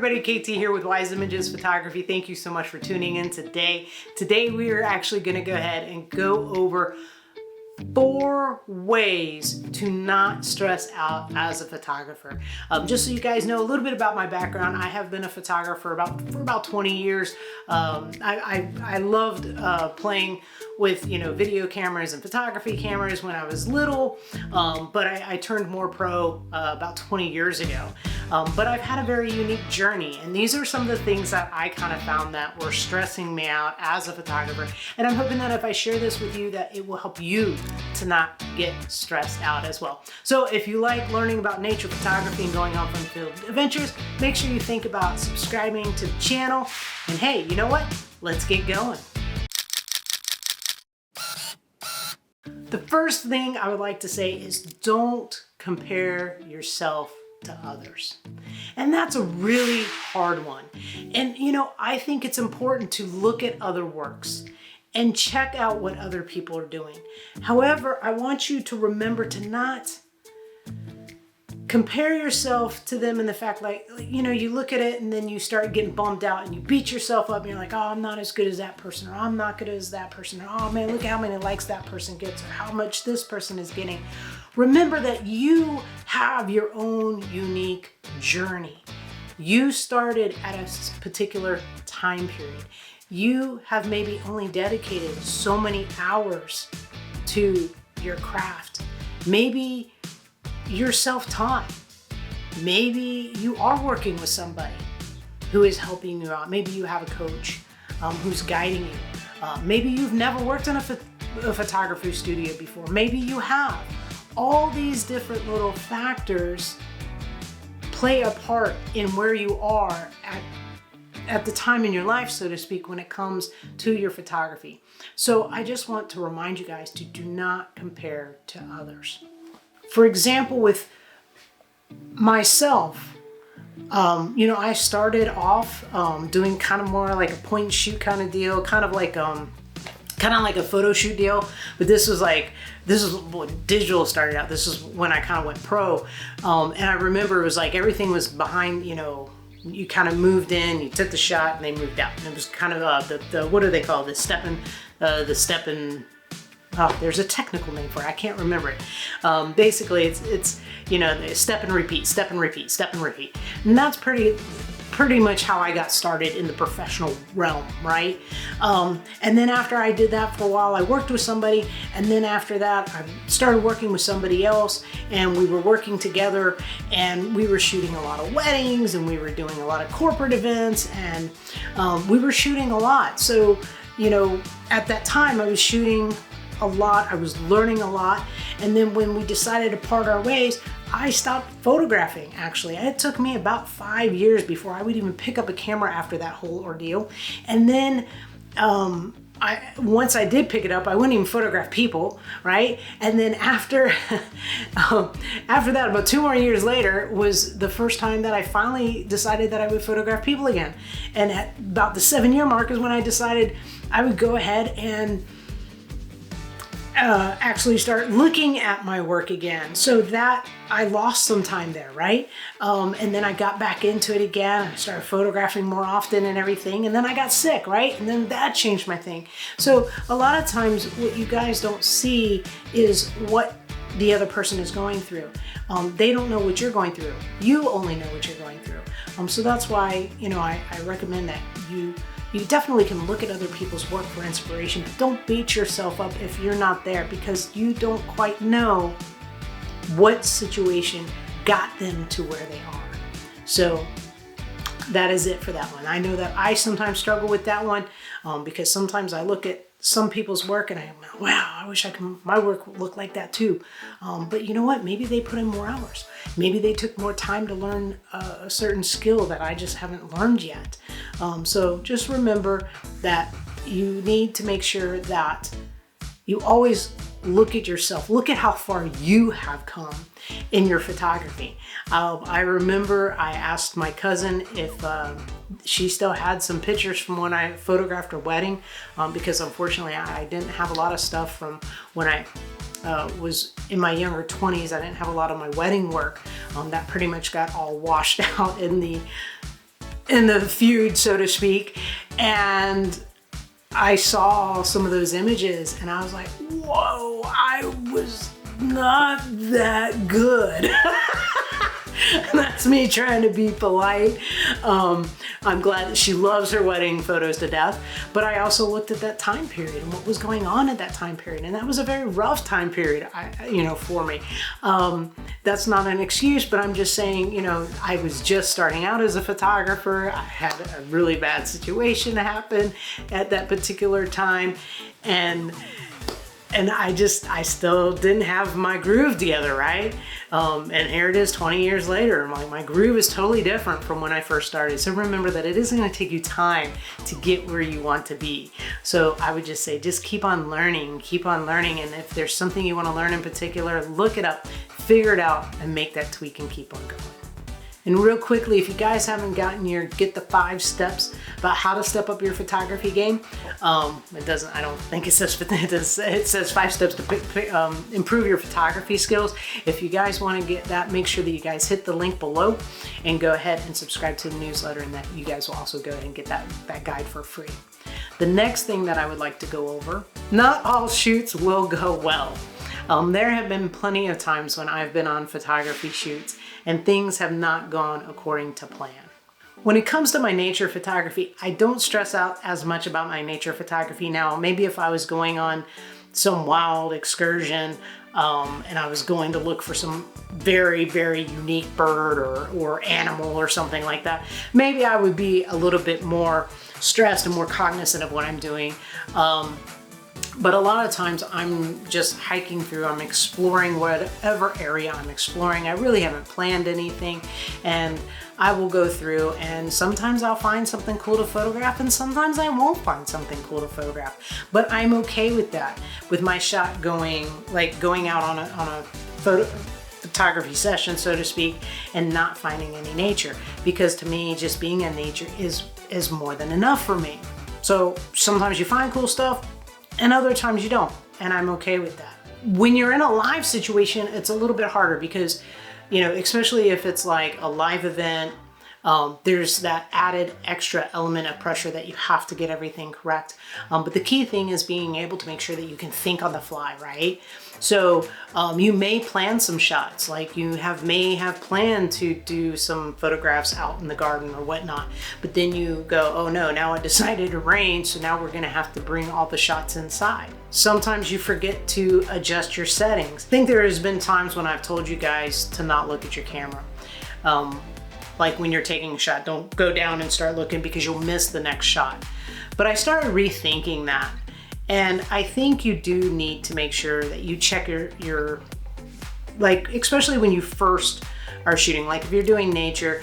everybody, KT here with Wise Images Photography. Thank you so much for tuning in today. Today we are actually going to go ahead and go over 4 ways to not stress out as a photographer. Just so you guys know a little bit about my background, I have been a photographer for about 20 years. I loved playing with video cameras and photography cameras when I was little, but I turned more pro about 20 years ago. But I've had a very unique journey, and these are some of the things that I kind of found that were stressing me out as a photographer. And I'm hoping that if I share this with you, that it will help you to not get stressed out as well. So if you like learning about nature photography and going on field adventures, make sure you think about subscribing to the channel. And hey, you know what? Let's get going. The first thing I would like to say is don't compare yourself to others. And that's a really hard one. And I think it's important to look at other works and check out what other people are doing. However, I want you to remember to not compare yourself to them in the fact you look at it and then you start getting bummed out and you beat yourself up and you're like, oh, I'm not as good as that person, or I'm not good as that person, or oh man, look how many likes that person gets, or how much this person is getting. Remember that you have your own unique journey. You started at a particular time period. You have maybe only dedicated so many hours to your craft. Maybe you're self-taught. Maybe you are working with somebody who is helping you out. Maybe you have a coach who's guiding you. Maybe you've never worked in a photography studio before. Maybe you have. All these different little factors play a part in where you are at the time in your life, so to speak, when it comes to your photography. So I just want to remind you guys to do not compare to others. For example, with myself, I started off doing kind of more like a point and shoot kind of deal, kind of like a photo shoot deal. But this is what digital started out. This is when I kind of went pro. And I remember it was like everything was behind, you kind of moved in, you took the shot, and they moved out. And it was kind of the what do they call this? There's a technical name for it. I can't remember it. Basically, it's the step and repeat, step and repeat, step and repeat. And that's pretty much how I got started in the professional realm, right? And then after I did that for a while, I worked with somebody, and then after that, I started working with somebody else, and we were working together, and we were shooting a lot of weddings, and we were doing a lot of corporate events, and we were shooting a lot. So, at that time, I was shooting a lot, I was learning a lot, and then when we decided to part our ways, I stopped photographing. Actually, it took me about 5 years before I would even pick up a camera after that whole ordeal. And then once I did pick it up, I wouldn't even photograph people, right? And then after that, about 2 more years later, was the first time that I finally decided that I would photograph people again. And at about the 7-year mark is when I decided I would go ahead and actually start looking at my work again. So that I lost some time there, right? And then I got back into it again. I started photographing more often and everything. And then I got sick, right? And then that changed my thing. So a lot of times what you guys don't see is what the other person is going through. They don't know what you're going through. You only know what you're going through. So that's why, I recommend that you definitely can look at other people's work for inspiration, but don't beat yourself up if you're not there, because you don't quite know what situation got them to where they are. So that is it for that one. I know that I sometimes struggle with that one because sometimes I look at some people's work and I'm like, wow, I wish my work looked like that too. But you know what? Maybe they put in more hours. Maybe they took more time to learn a certain skill that I just haven't learned yet. So just remember that you need to make sure that you always look at yourself. Look at how far you have come in your photography. I remember I asked my cousin if she still had some pictures from when I photographed her wedding, because unfortunately I didn't have a lot of stuff from when I was in my younger 20s. I didn't have a lot of my wedding work. That pretty much got all washed out in the in the feud, so to speak. And I saw some of those images and I was like, whoa, I was not that good. That's me trying to be polite. I'm glad that she loves her wedding photos to death, but I also looked at that time period and what was going on at that time period, and that was a very rough time period, for me. That's not an excuse, but I'm just saying, I was just starting out as a photographer. I had a really bad situation happen at that particular time, and I still didn't have my groove together, right? And here it is 20 years later. My groove is totally different from when I first started. So remember that it is gonna take you time to get where you want to be. So I would just say, just keep on learning. And if there's something you wanna learn in particular, look it up, figure it out, and make that tweak and keep on going. And real quickly, if you guys haven't gotten your Get the 5 Steps about how to step up your photography game, it doesn't, I don't think it says, it says 5 steps to improve your photography skills. If you guys want to get that, make sure that you guys hit the link below and go ahead and subscribe to the newsletter, and that you guys will also go ahead and get that guide for free. The next thing that I would like to go over, not all shoots will go well. There have been plenty of times when I've been on photography shoots and things have not gone according to plan. When it comes to my nature photography, I don't stress out as much about my nature photography now. Maybe if I was going on some wild excursion and I was going to look for some very, very unique bird or animal or something like that, maybe I would be a little bit more stressed and more cognizant of what I'm doing. But a lot of times I'm just hiking through, I'm exploring whatever area I'm exploring. I really haven't planned anything, and I will go through, and sometimes I'll find something cool to photograph and sometimes I won't find something cool to photograph. But I'm okay with that, with my shot going out on a photography session, so to speak, and not finding any nature, because to me, just being in nature is more than enough for me. So sometimes you find cool stuff, and other times you don't, and I'm okay with that. When you're in a live situation, it's a little bit harder because, especially if it's like a live event, there's that added extra element of pressure that you have to get everything correct. But the key thing is being able to make sure that you can think on the fly, right? So you may plan some shots, like you may have planned to do some photographs out in the garden or whatnot, but then you go, oh no, now it decided to rain, so now we're gonna have to bring all the shots inside. Sometimes you forget to adjust your settings. I think there has been times when I've told you guys to not look at your camera. Like when you're taking a shot, don't go down and start looking because you'll miss the next shot. But I started rethinking that. And I think you do need to make sure that you check your especially when you first are shooting, like if you're doing nature,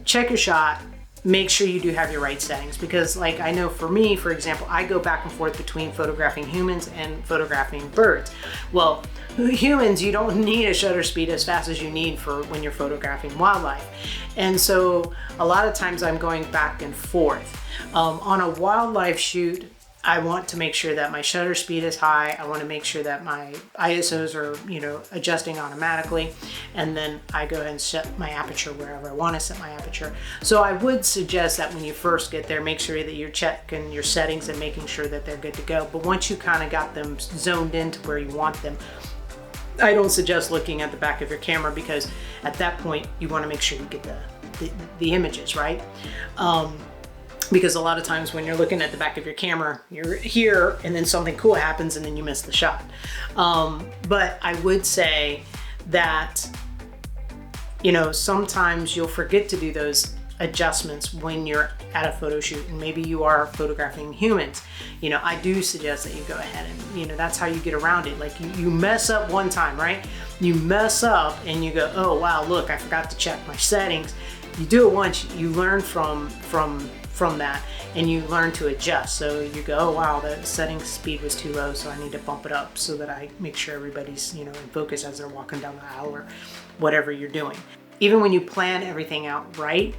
check your shot, make sure you do have your right settings. Because I know for me, for example, I go back and forth between photographing humans and photographing birds. Well, humans, you don't need a shutter speed as fast as you need for when you're photographing wildlife. And so a lot of times I'm going back and forth. On a wildlife shoot, I want to make sure that my shutter speed is high. I want to make sure that my ISOs are, adjusting automatically. And then I go ahead and set my aperture wherever I want to set my aperture. So I would suggest that when you first get there, make sure that you're checking your settings and making sure that they're good to go. But once you kind of got them zoned into where you want them, I don't suggest looking at the back of your camera, because at that point you want to make sure you get the images, right? Because a lot of times when you're looking at the back of your camera, you're here and then something cool happens and then you miss the shot. But I would say that, sometimes you'll forget to do those adjustments when you're at a photo shoot and maybe you are photographing humans. I do suggest that you go ahead and, that's how you get around it. Like you mess up one time, right? You mess up and you go, oh wow, look, I forgot to check my settings. You do it once, you learn from that, and you learn to adjust. So you go, oh wow, the setting speed was too low, so I need to bump it up so that I make sure everybody's in focus as they're walking down the aisle or whatever you're doing. Even when you plan everything out right,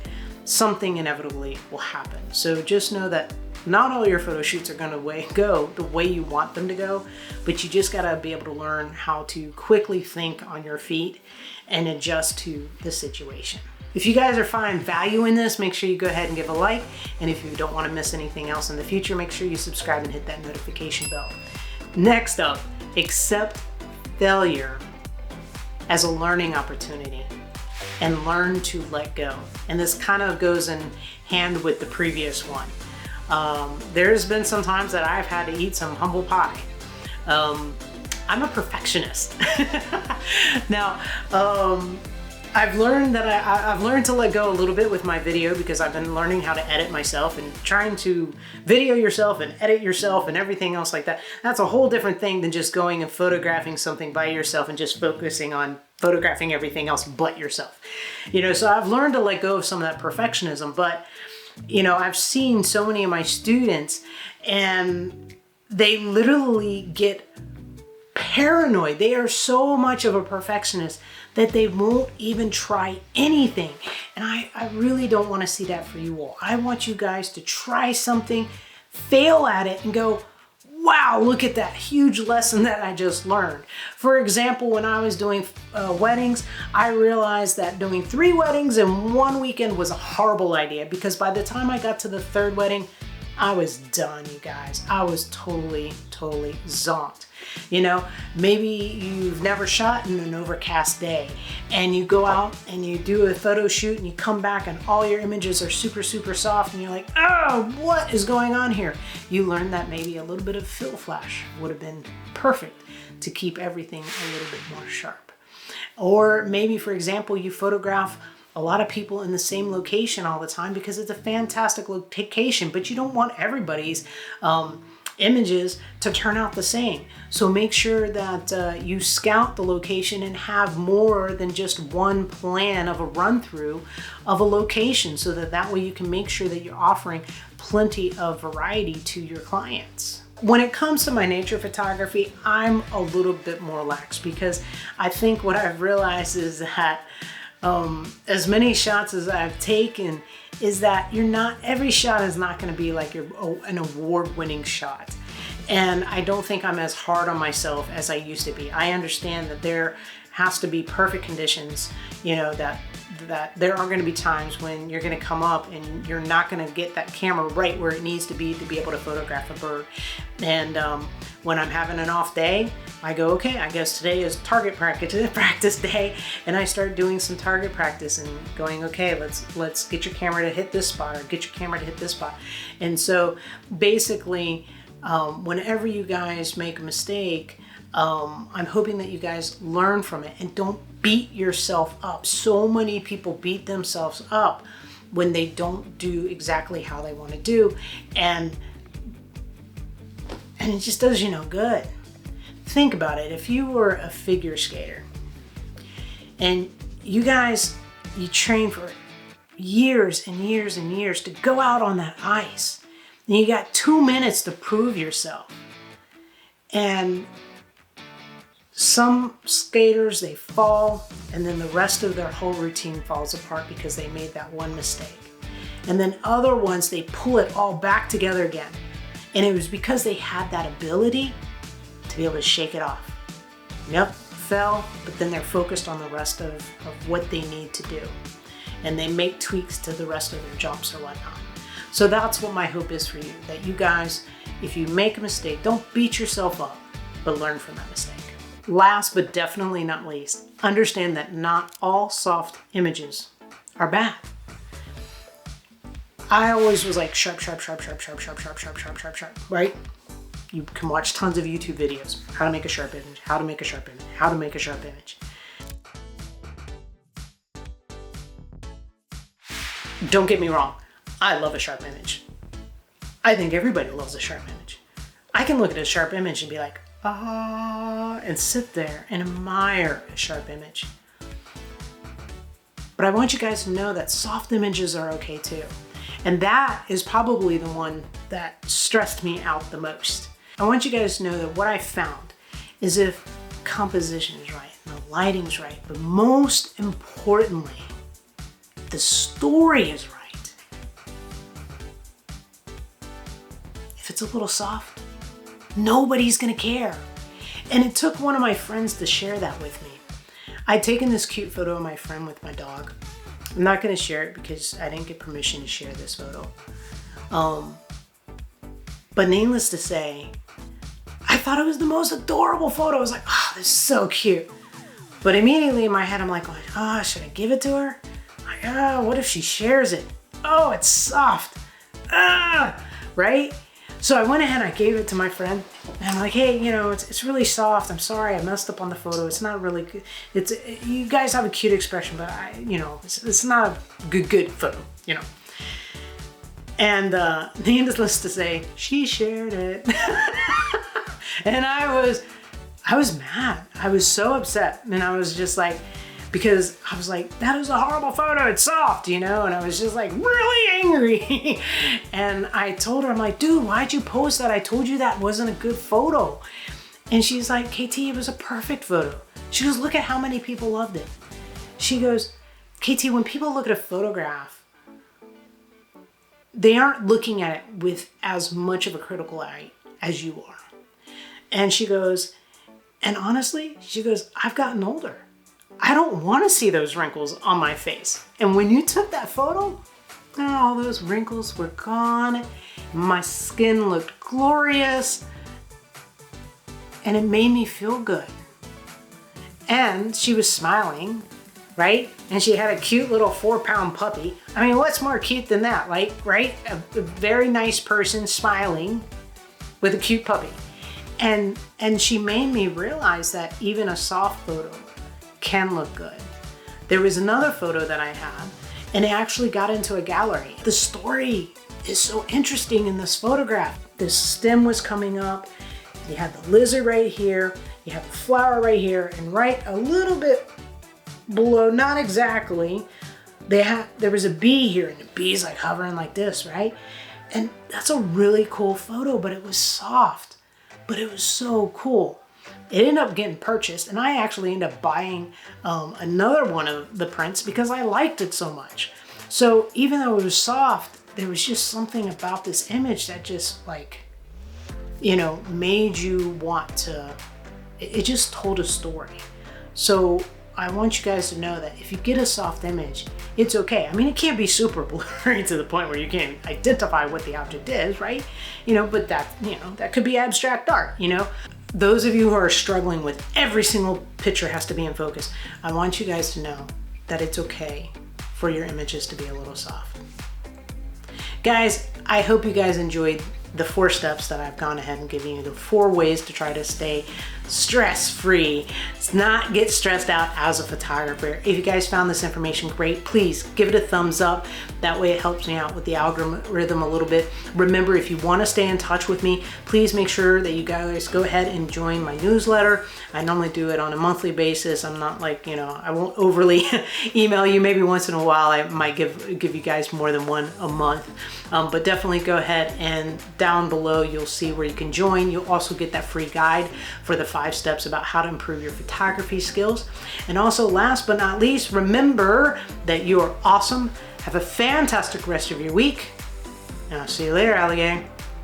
something inevitably will happen. So just know that not all your photo shoots are going to go the way you want them to go, but you just got to be able to learn how to quickly think on your feet and adjust to the situation. If you guys are finding value in this, make sure you go ahead and give a like. And if you don't want to miss anything else in the future, make sure you subscribe and hit that notification bell. Next up, accept failure as a learning opportunity and learn to let go. And this kind of goes in hand with the previous one. There's been some times that I've had to eat some humble pie. I'm a perfectionist. Now, I've learned that I've learned to let go a little bit with my video because I've been learning how to edit myself, and trying to video yourself and edit yourself and everything else like that. That's a whole different thing than just going and photographing something by yourself and just focusing on photographing everything else but yourself. You know, so I've learned to let go of some of that perfectionism, but you know, I've seen so many of my students and they literally get paranoid. They are so much of a perfectionist that they won't even try anything. And I really don't want to see that for you all. I want you guys to try something, fail at it, and go, wow, look at that huge lesson that I just learned. For example, when I was doing weddings, I realized that doing 3 weddings in one weekend was a horrible idea, because by the time I got to the 3rd wedding, I was done, you guys. I was totally zonked. You know, maybe you've never shot in an overcast day and you go out and you do a photo shoot and you come back and all your images are super soft and you're like, oh, what is going on here? You learned that maybe a little bit of fill flash would have been perfect to keep everything a little bit more sharp. Or maybe, for example, you photograph a lot of people in the same location all the time because it's a fantastic location, but you don't want everybody's images to turn out the same. So make sure that you scout the location and have more than just one plan of a run through of a location, so that way you can make sure that you're offering plenty of variety to your clients. When it comes to my nature photography, I'm a little bit more lax, because I think what I've realized is that as many shots as I've taken is that every shot is not going to be like an award-winning shot. And I don't think I'm as hard on myself as I used to be. I understand that there has to be perfect conditions, you know, that there are going to be times when you're going to come up and you're not going to get that camera right where it needs to be able to photograph a bird. And when I'm having an off day, I go, okay, I guess today is target practice day, and I start doing some target practice and going, okay, let's get your camera to hit this spot, or get your camera to hit this spot. And so basically, whenever you guys make a mistake, I'm hoping that you guys learn from it and don't beat yourself up. So many people beat themselves up when they don't do exactly how they want to do, and it just does you no good. Think about it. If you were a figure skater and you train for years and years and years to go out on that ice, and you got 2 minutes to prove yourself, and some skaters, they fall, and then the rest of their whole routine falls apart because they made that one mistake. And then other ones, they pull it all back together again. And it was because they had that ability to be able to shake it off. Yep, fell, but then they're focused on the rest of what they need to do. And they make tweaks to the rest of their jumps or whatnot. So that's what my hope is for you, that you guys, if you make a mistake, don't beat yourself up, but learn from that mistake. Last but definitely not least, understand that not all soft images are bad. I always was like sharp, right? You can watch tons of YouTube videos. How to make a sharp image, how to make a sharp image, how to make a sharp image. Don't get me wrong, I love a sharp image. I think everybody loves a sharp image. I can look at a sharp image and be like, and sit there and admire a sharp image. But I want you guys to know that soft images are okay too. And that is probably the one that stressed me out the most. I want you guys to know that what I found is, if composition is right and the lighting's right, but most importantly, the story is right. If it's a little soft, nobody's gonna care. And it took one of my friends to share that with me. I'd taken this cute photo of my friend with my dog, I'm not gonna share it because I didn't get permission to share this photo. But needless to say, I thought it was the most adorable photo. I was like, oh, this is so cute. But immediately in my head, I'm like, oh, should I give it to her? Like, oh, what if she shares it? Oh, it's soft. Right? So I went ahead and I gave it to my friend. And I'm like, hey, you know, it's really soft. I'm sorry, I messed up on the photo. It's not really good. You guys have a cute expression, but it's not a good photo, you know. And needless to say, she shared it. And I was mad. I was so upset. And I was just like, because I was like, that is a horrible photo, it's soft, you know? And I was just like really angry. And I told her, I'm like, dude, why'd you post that? I told you that wasn't a good photo. And she's like, KT, it was a perfect photo. She goes, look at how many people loved it. She goes, KT, when people look at a photograph, they aren't looking at it with as much of a critical eye as you are. And she goes, and honestly, she goes, I've gotten older. I don't want to see those wrinkles on my face. And when you took that photo, all those wrinkles were gone. My skin looked glorious. And it made me feel good. And she was smiling, right? And she had a cute little 4-pound puppy. I mean, what's more cute than that? Like, right? A very nice person smiling with a cute puppy. And she made me realize that even a soft photo can look good. There was another photo that I had, and it actually got into a gallery. The story is so interesting in this photograph. This stem was coming up, you had the lizard right here, you have the flower right here, and right a little bit below, not exactly, there was a bee here, and the bee's like hovering like this, right? And that's a really cool photo, but it was soft, but it was so cool. It ended up getting purchased, and I actually ended up buying another one of the prints because I liked it so much. So even though it was soft, there was just something about this image that just like, you know, made you want to, it just told a story. So I want you guys to know that if you get a soft image, it's okay. I mean, it can't be super blurry to the point where you can't identify what the object is, right? You know, but that, you know, that could be abstract art, you know? Those of you who are struggling with every single picture has to be in focus, I want you guys to know that it's okay for your images to be a little soft. Guys, I hope you guys enjoyed the 4 steps that I've gone ahead and given you, the 4 ways to try to stay stress-free, not get stressed out as a photographer. If you guys found this information great, please give it a thumbs up. That way it helps me out with the algorithm a little bit. Remember, if you want to stay in touch with me, please make sure that you guys go ahead and join my newsletter. I normally do it on a monthly basis. I'm not like, you know, I won't overly email you. Maybe once in a while I might give you guys more than one a month. But definitely go ahead, and down below you'll see where you can join. You'll also get that free guide for the 5 steps about how to improve your photography skills. And also, last but not least, remember that you are awesome. Have a fantastic rest of your week, and I'll see you later, alligator.